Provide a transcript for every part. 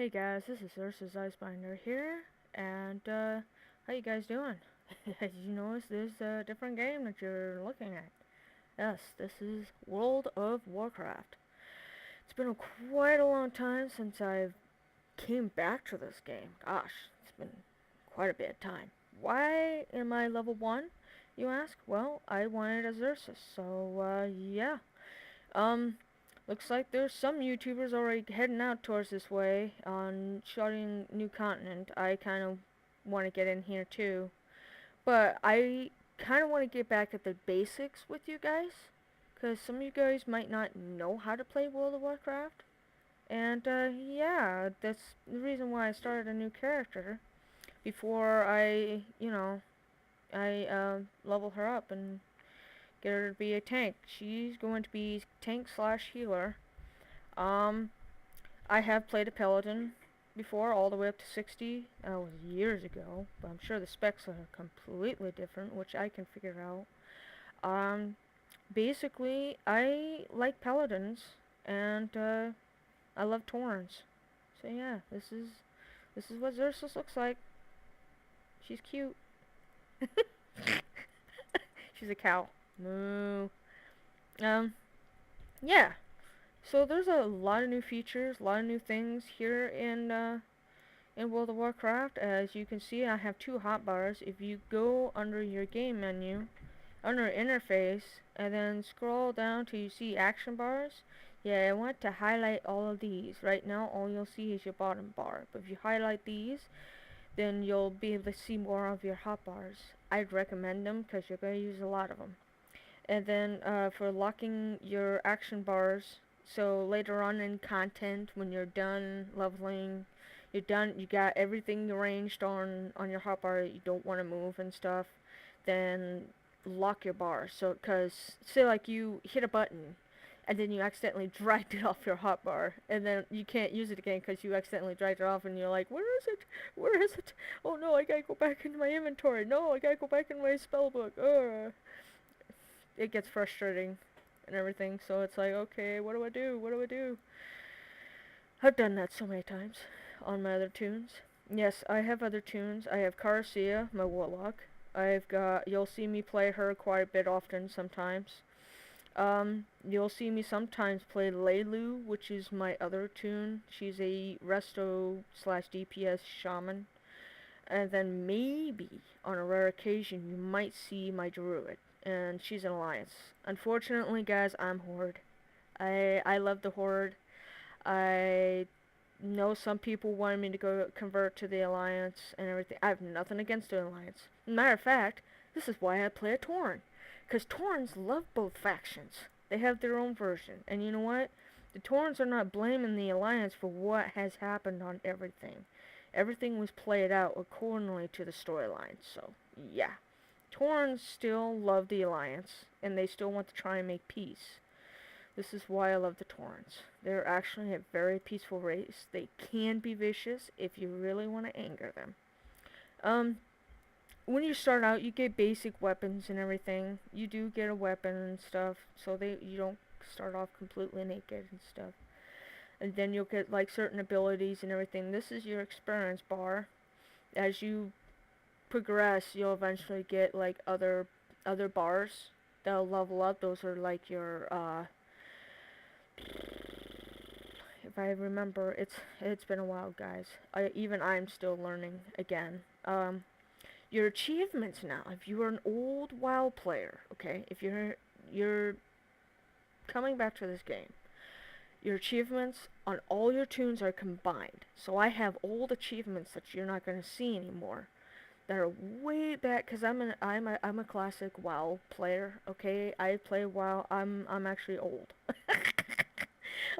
Hey guys, this is Xerxus Icebinder here, and how you guys doing? As you notice, there's a different game that you're looking at. Yes, this is World of Warcraft. It's been quite a long time since I came back to this game. Gosh, it's been quite a bit of time. Why am I level 1, you ask? Well, I wanted a Xerxus, so yeah. Um, Looks like there's some YouTubers already heading out towards this way on charting new continent. I kind of want to get in here too. But I kind of want to get back at the basics with you guys. Because some of you guys might not know how to play World of Warcraft. And yeah, that's the reason why I started a new character. Before I level her up and get her to be a tank. She's going to be tank slash healer. Um, I have played a paladin before, all the way up to 60. That was years ago, but I'm sure the specs are completely different, which I can figure out. Basically, I like paladins, and I love Taurens. So yeah, this is what Xerxus looks like. She's cute. She's a cow. Moo. Um, yeah. So there's a lot of new features, a lot of new things here in World of Warcraft. As you can see, I have two hotbars. If you go under your game menu, under interface, and then scroll down till you see action bars, yeah, I want to highlight all of these. Right now, all you'll see is your bottom bar. But if you highlight these, then you'll be able to see more of your hotbars. I'd recommend them because you're going to use a lot of them. And then for locking your action bars, so later on in content, when you're done leveling, you got everything arranged on your hotbar that you don't want to move and stuff, then lock your bar. So, cause say like you hit a button, and then you accidentally dragged it off your hotbar, and then you can't use it again because you accidentally dragged it off, and you're like, where is it? Where is it? Oh no, I gotta go back into my inventory. No, I gotta go back in my spellbook. Ugh. It gets frustrating and everything. So it's like, okay, what do I do? What do I do? I've done that so many times on my other tunes. Yes, I have other tunes. I have Caracia, my warlock. You'll see me play her quite a bit often sometimes. You'll see me sometimes play Leilu, which is my other tune. She's a resto slash DPS shaman. And then maybe, on a rare occasion, you might see my druid, and she's an alliance. Unfortunately, guys, I'm Horde. I love the Horde. I know some people wanted me to go convert to the alliance and everything. I have nothing against the alliance. Matter of fact, this is why I play a Tauren. Because Taurens love both factions. They have their own version. And you know what? The Taurens are not blaming the alliance for what has happened on everything. Everything was played out accordingly to the storyline. So, yeah. Taurens still love the alliance, and they still want to try and make peace. This is why I love the Taurens. They're actually a very peaceful race. They can be vicious if you really want to anger them. When you start out, you get basic weapons and everything. You do get a weapon and stuff, so you don't start off completely naked and stuff. And then you'll get like certain abilities and everything. This is your experience bar. As you progress, you'll eventually get like other bars that'll level up. Those are like your if I remember, it's been a while, guys. I'm still learning again. Your achievements now. If you are an old WoW player, okay, if you're coming back to this game, your achievements on all your tunes are combined. So I have old achievements that you're not going to see anymore that are way back, because I'm a classic WoW player. Okay, I play WoW. I'm actually old.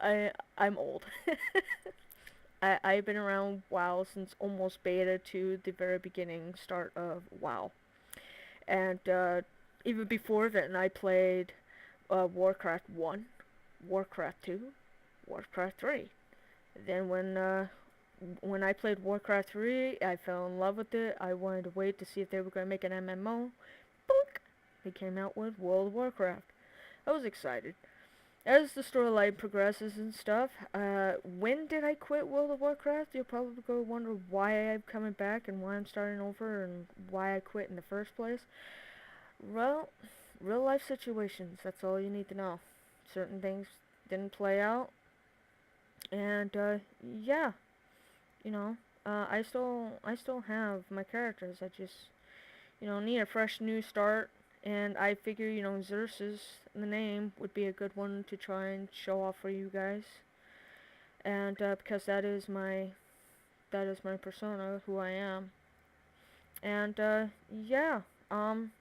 I'm old. I've been around WoW since almost beta to the very beginning start of WoW, and even before then I played Warcraft 1, Warcraft 2, Warcraft 3. Then when I played Warcraft 3, I fell in love with it. I wanted to wait to see if they were going to make an MMO. Boink! They came out with World of Warcraft. I was excited. as the storyline progresses and stuff, when did I quit World of Warcraft? You'll probably go wonder why I'm coming back and why I'm starting over and why I quit in the first place. Well, real life situations, that's all you need to know. Certain things didn't play out, and yeah, you know, I still have my characters. I just, need a fresh new start, and I figure, Xerxus, the name, would be a good one to try and show off for you guys, and because that is my persona, who I am, and yeah, um,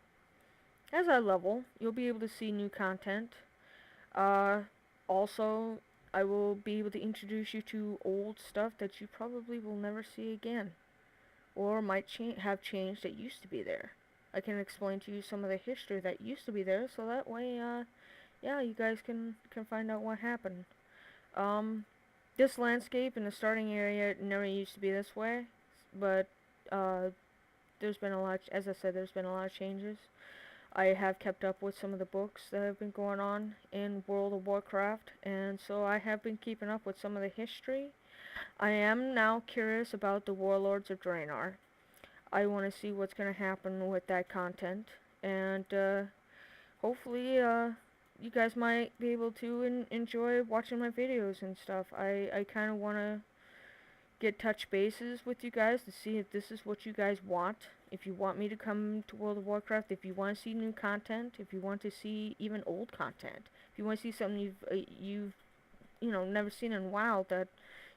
as I level, you'll be able to see new content. Uh, Also, I will be able to introduce you to old stuff that you probably will never see again, or might have changed that used to be there. I can explain to you some of the history that used to be there, so that way, yeah, you guys can find out what happened. Um, this landscape in the starting area never used to be this way, but uh, there's been a lot. As I said, there's been a lot of changes. I have kept up with some of the books that have been going on in World of Warcraft, and so I have been keeping up with some of the history. I am now curious about the Warlords of Draenor. I want to see what's going to happen with that content, and hopefully, you guys might be able to enjoy watching my videos and stuff. I kind of want to get touch bases with you guys to see if this is what you guys want. If you want me to come to World of Warcraft, if you want to see new content, if you want to see even old content, if you want to see something you've never seen in WoW, that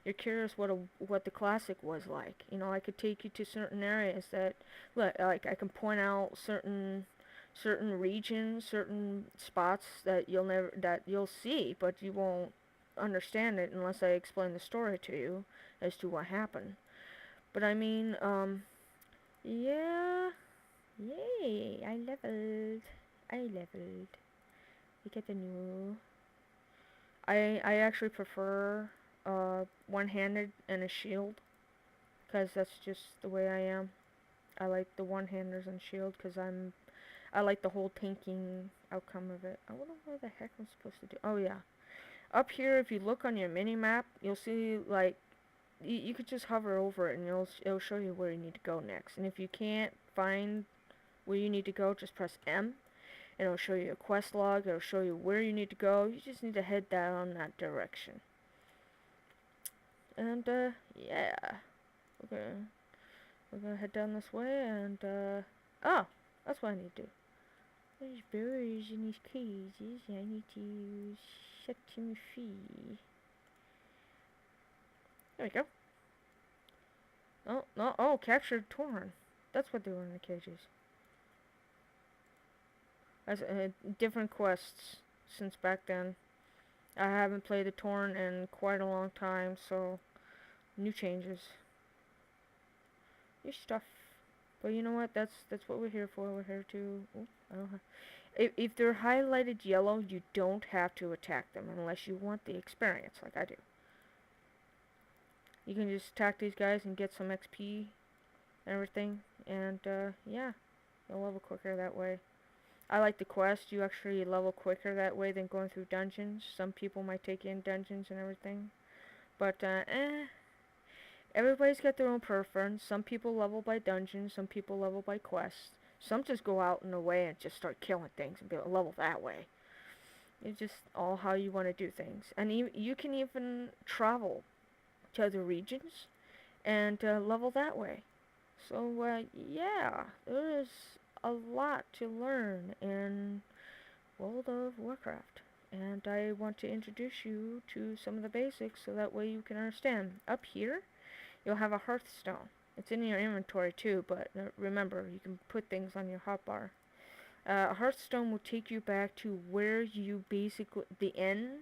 you're curious what the classic was like. I could take you to certain areas that, like I can point out certain regions, certain spots that you'll see, but you won't understand it unless I explain the story to you as to what happened. But I mean, yeah, yay! I leveled. I leveled. We get the new. I actually prefer one-handed and a shield, cause that's just the way I am. I like the one-handers and shield, cause I like the whole tanking outcome of it. I wonder what the heck I'm supposed to do. Oh yeah, up here, if you look on your mini map, you'll see like you could just hover over it and it'll show you where you need to go next. And if you can't find where you need to go, just press M and it'll show you a quest log. It'll show you where you need to go. You just need to head down that direction. And yeah, we're gonna head down this way and oh, that's what I need to do. There's birds in these cages. I need to set them free. There we go. Oh, no, oh, captured Torn. That's what they were in the cages. As different quests since back then. I haven't played the Torn in quite a long time, so new changes, new stuff. But you know what? That's what we're here for. We're here to. Oh, I don't have. If they're highlighted yellow, you don't have to attack them unless you want the experience, like I do. You can just attack these guys and get some XP and everything, and yeah, you'll level quicker that way. I like the quest. You actually level quicker that way than going through dungeons. Some people might take in dungeons and everything, but everybody's got their own preference. Some people level by dungeons, some people level by quests. Some just go out in the way and just start killing things and be level that way. It's just all how you want to do things. And you can even travel to other regions and level that way. So, yeah, there is a lot to learn in World of Warcraft. And I want to introduce you to some of the basics so that way you can understand. Up here, you'll have a Hearthstone. It's in your inventory too, but remember, you can put things on your hotbar. A Hearthstone will take you back to where you basically, the end,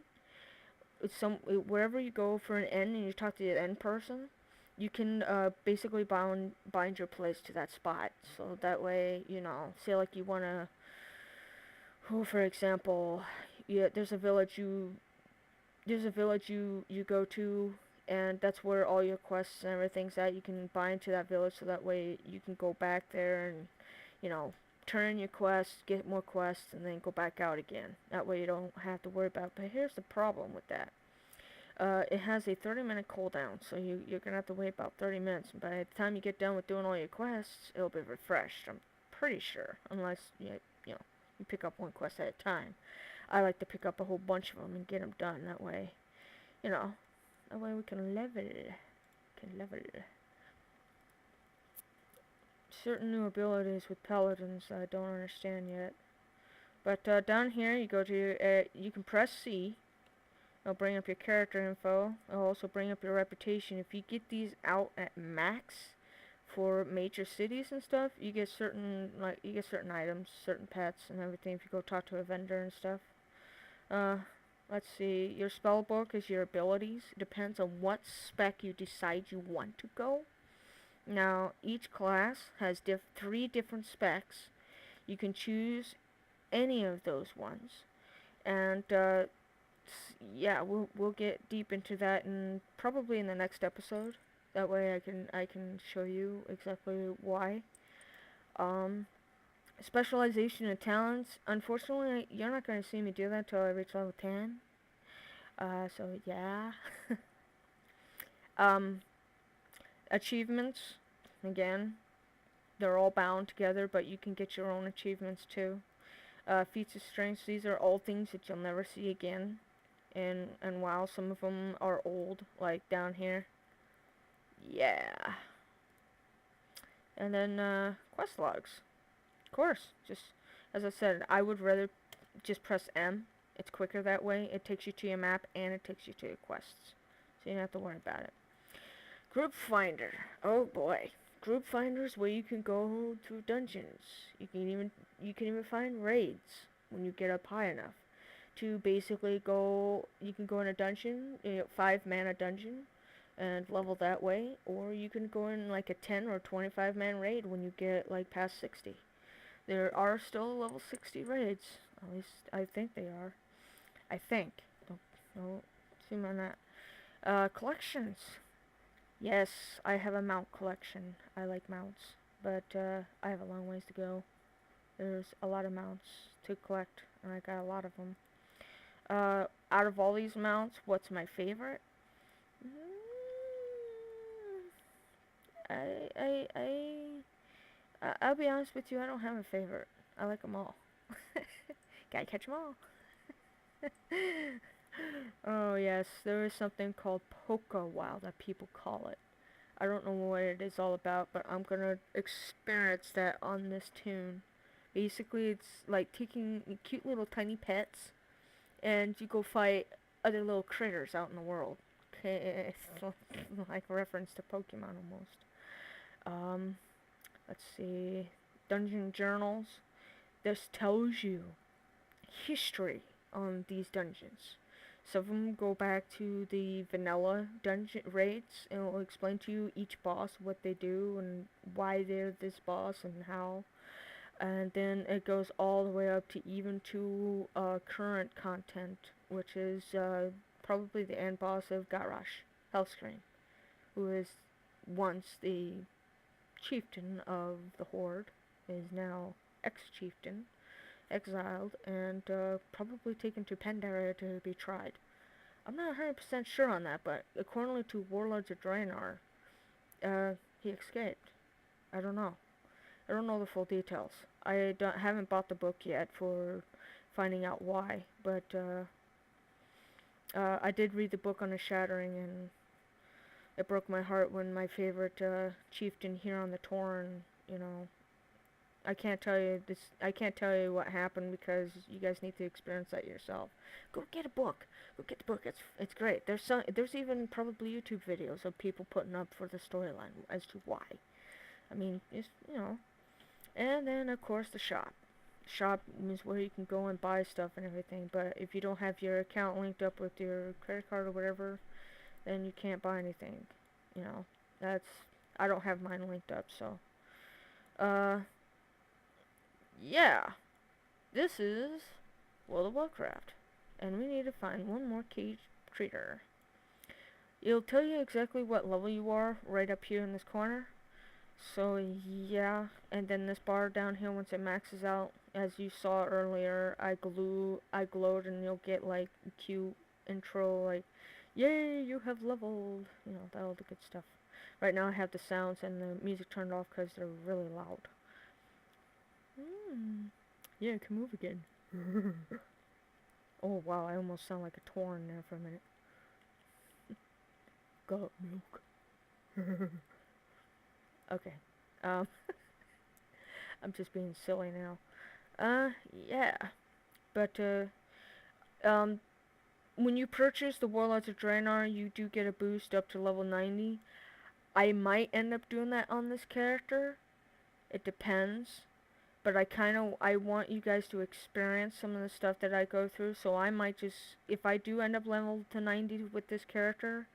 wherever you go for an end and you talk to the end person, you can basically bind your place to that spot. So that way, say like you want to, for example, yeah, there's a village you go to, and that's where all your quests and everything's at. You can bind to that village so that way you can go back there and, turn in your quests, get more quests, and then go back out again. That way you don't have to worry about it. But here's the problem with that. It has a 30-minute cooldown, so you're going to have to wait about 30 minutes. And by the time you get done with doing all your quests, it'll be refreshed, I'm pretty sure. Unless, you pick up one quest at a time. I like to pick up a whole bunch of them and get them done. That way, that way we can level. Certain new abilities with paladins I don't understand yet. But down here, you go to, you can press C. It'll bring up your character info. It'll also bring up your reputation. If you get these out at max for major cities and stuff, you get certain items, certain pets and everything if you go talk to a vendor and stuff. Let's see. Your spell book is your abilities. It depends on what spec you decide you want to go. Now, each class has 3 different specs. You can choose any of those ones. And, yeah, we'll get deep into that probably in the next episode. That way I can show you exactly why. Specialization and talents. Unfortunately, you're not going to see me do that until I reach level 10. So yeah. Achievements. Again, they're all bound together, but you can get your own achievements too. Feats of strength. These are all things that you'll never see again. And while some of them are old, like down here. Yeah. And then, quest logs. Of course, just, as I said, I would rather just press M. It's quicker that way. It takes you to your map, and it takes you to your quests. So you don't have to worry about it. Group Finder. Oh boy. Group Finder is where you can go to dungeons. You can even find raids when you get up high enough. To basically go, you can go in a dungeon, 5-mana dungeon, and level that way, or you can go in like a 10 or 25-man raid when you get like past 60. There are still level 60 raids, at least I think they are. I think. Don't assume on that. Collections. Yes, I have a mount collection. I like mounts, but I have a long ways to go. There's a lot of mounts to collect, and I got a lot of them. Out of all these mounts, what's my favorite? I'll be honest with you, I don't have a favorite. I like them all. Gotta catch them all. Oh yes, there is something called Poke Wow that people call it. I don't know what it is all about, but I'm gonna experience that on this tune. Basically, it's like taking cute little tiny pets, and you go fight other little critters out in the world. Okay, it's like a reference to Pokemon almost. Let's see. Dungeon journals. This tells you history on these dungeons. Some of them go back to the vanilla dungeon raids, and it will explain to you each boss, what they do, and why they're this boss, and how. And then it goes all the way up to even to current content, which is probably the end boss of Garrosh, Hellscream, who is once the chieftain of the Horde, is now ex-chieftain, exiled, and probably taken to Pandaria to be tried. I'm not 100% sure on that, but according to Warlords of Draenor, he escaped. I don't know. I don't know the full details. I haven't bought the book yet for finding out why, but I did read the book on the Shattering, and it broke my heart when my favorite chieftain here on the Torn, I can't tell you what happened because you guys need to experience that yourself. Go get a book. Go get the book. It's great. There's even probably YouTube videos of people putting up for the storyline as to why. I mean, just, And then of course the shop. Shop is where you can go and buy stuff and everything. But if you don't have your account linked up with your credit card or whatever, then you can't buy anything. I don't have mine linked up, so. Yeah, this is World of Warcraft, and we need to find one more cage creature. It'll tell you exactly what level you are right up here in this corner, So yeah, and then this bar down here, once it maxes out, as you saw earlier, I glowed, and you'll get like cute intro, like, yay, you have leveled, you know, all the good stuff. Right now I have the sounds and the music turned off because they're really loud. Yeah, can move again. Oh wow, I almost sound like a torn there for a minute. Got milk. Okay. Um, I'm just being silly now. Yeah. But, um, when you purchase the Warlords of Draenor, you do get a boost up to level 90. I might end up doing that on this character. It depends. But I want you guys to experience some of the stuff that I go through, so I might just, if I do end up leveled to 90 with this character,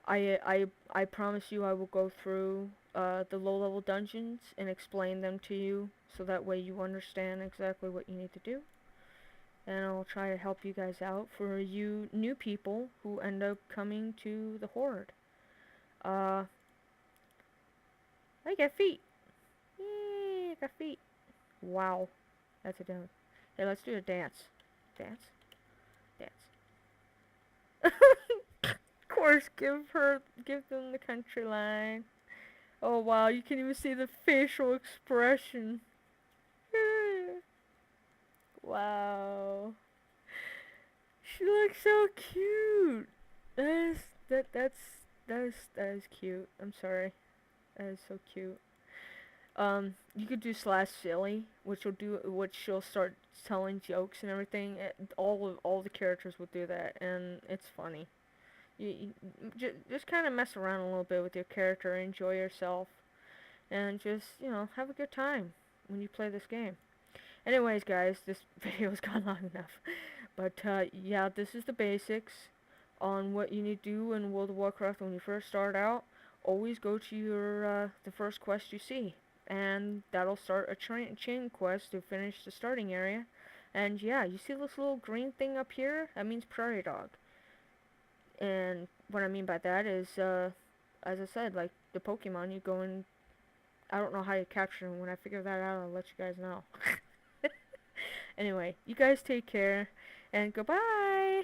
I promise you I will go through the low level dungeons and explain them to you, so that way you understand exactly what you need to do. And I'll try to help you guys out for you new people who end up coming to the Horde. Uh, I got feet. Yay, I got feet. Wow, that's a dance. Hey, let's do a dance. Dance? Dance. Of course, give them the country line. Oh wow, you can even see the facial expression. Wow. She looks so cute. That is, that is cute. I'm sorry. That is so cute. You could do slash silly, which she'll start telling jokes and everything. All the characters will do that, and it's funny. You just kind of mess around a little bit with your character, enjoy yourself, and just, have a good time when you play this game. Anyways, guys, this video's gone long enough. But, yeah, this is the basics on what you need to do in World of Warcraft when you first start out. Always go to the first quest you see, and that'll start a chain quest to finish the starting area. And yeah, you see this little green thing up here? That means prairie dog. And what I mean by that is, as I said, like the Pokemon, you go and I don't know how you capture them. When I figure that out, I'll let you guys know. Anyway, you guys take care, and goodbye!